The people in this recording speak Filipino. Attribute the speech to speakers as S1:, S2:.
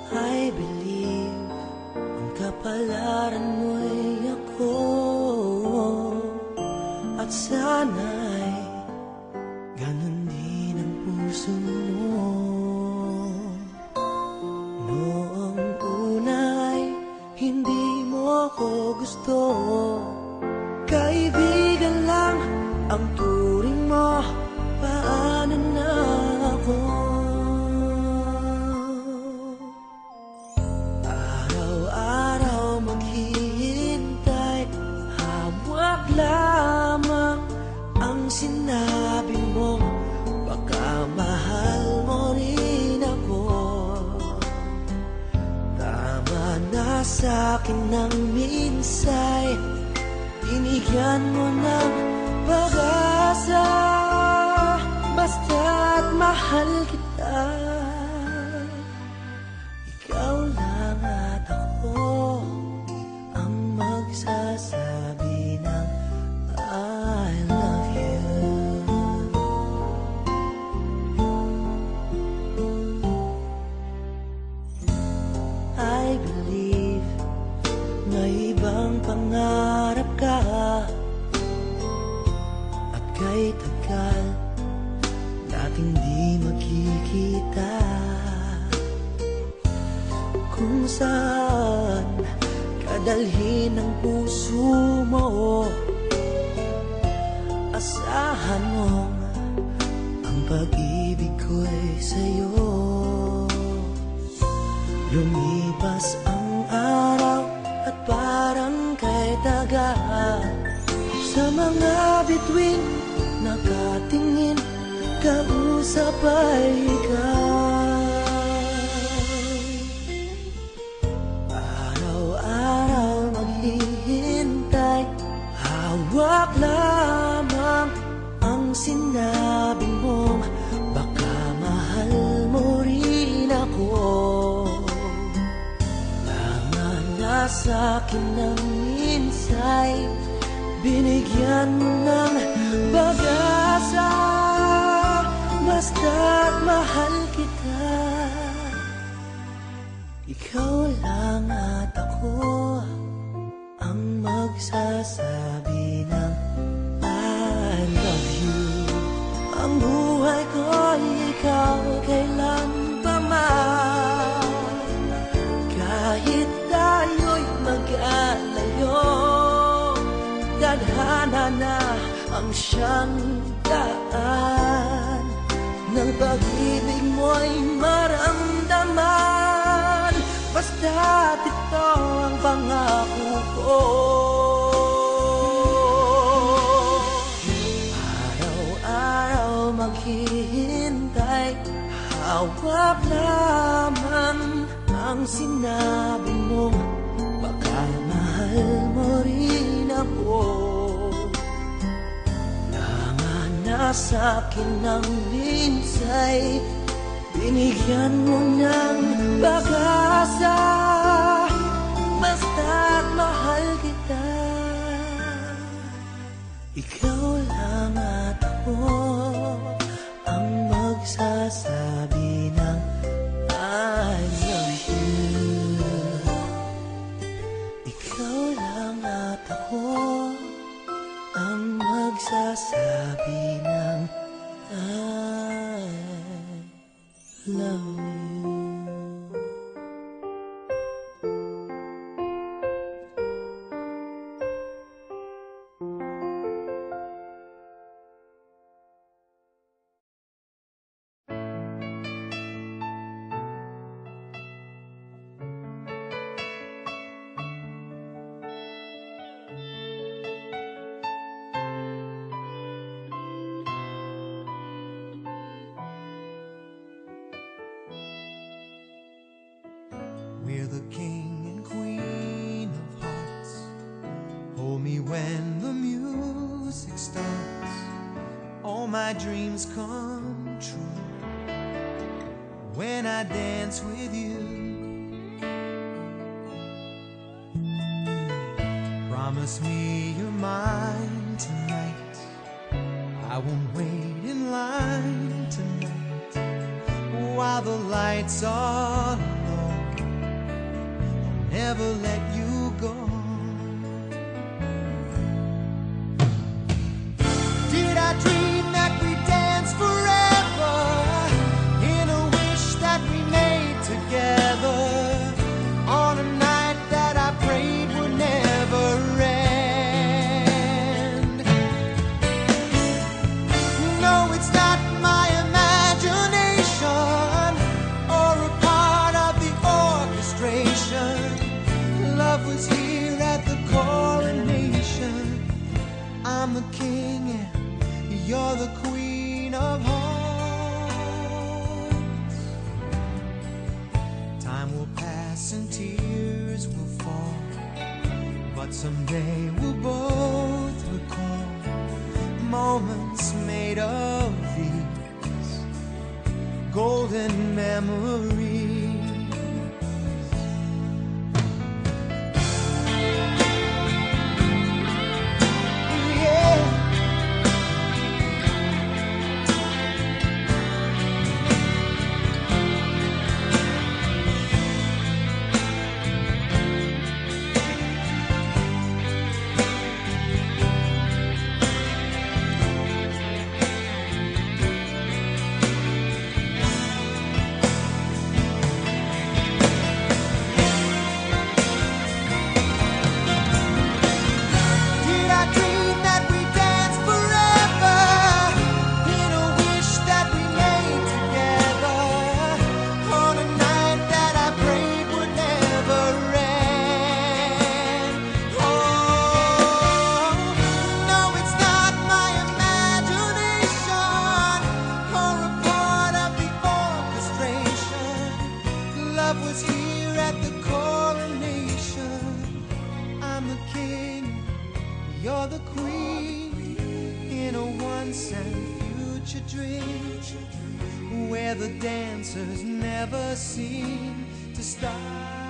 S1: I believe ang kapalaran mo'y ako, at sana'y ganun din ang puso mo. Noong una'y hindi mo ko gusto, kaibigan lang ang turing mo, paano na ako? Araw-araw maghihintay, hawak lamang ang sinabi mo, baka mahal mo rin ako. Tama na sa'kin ng minsay, binigyan mo ng pag-asa, basta't mahal kita. Ikaw lang at ako ang magsasabi ng I love you. I believe may ibang pangarap ka, at kay tagal nating di magkikita. Kung saan kadalhin ang puso mo, asahan mong ang pag-ibig ko'y sa'yo. Lumipas ang araw at parang kay taga, sa mga bituin nakatingin, kausap ay ikaw. Araw-araw maghihintay, hawak lamang ang sinabi mong, baka mahal mo rin ako. Tama na sa'kin ng minsay, binigyan mo ng pag-asa, basta't mahal kita. Ikaw lang at ako ang magsasabi ng I love you. Ang buhay ko'y ikaw kailan pa man, kahit tayo'y mag-alayo, tadhana na ang siyang daan ng pag-ibig mo'y maramdaman, basta't ito ang pangako ko. Araw-araw maghihintay, hawak lamang ang sinabi mo, baka mahal mo rin ako. Tama na sa'kin ng minsay, binigyan mo ng pag-asa, basta't mahal kita. Ikaw lang at ako ang magsasabi ng I love you. Ikaw lang at ako ang magsasabi ng I love you.
S2: We're the king and queen of hearts. Hold me when the music starts. All my dreams come true when I dance with you. Promise me you're mine tonight. I won't wait in line tonight while the lights are low. never let you go. Did I dream that we dance forever in a wish that we made together on a night that I prayed would never end? No, it's not my imagination or a part of the orchestration. Love was here at the coronation. I'm the king and you're the queen of hearts. Time will pass and tears will fall, but someday we'll both recall moments made of these golden memories. Love was here at the coronation. I'm the king, you're the queen, in a once and future dream, where the dancers never seem to stop.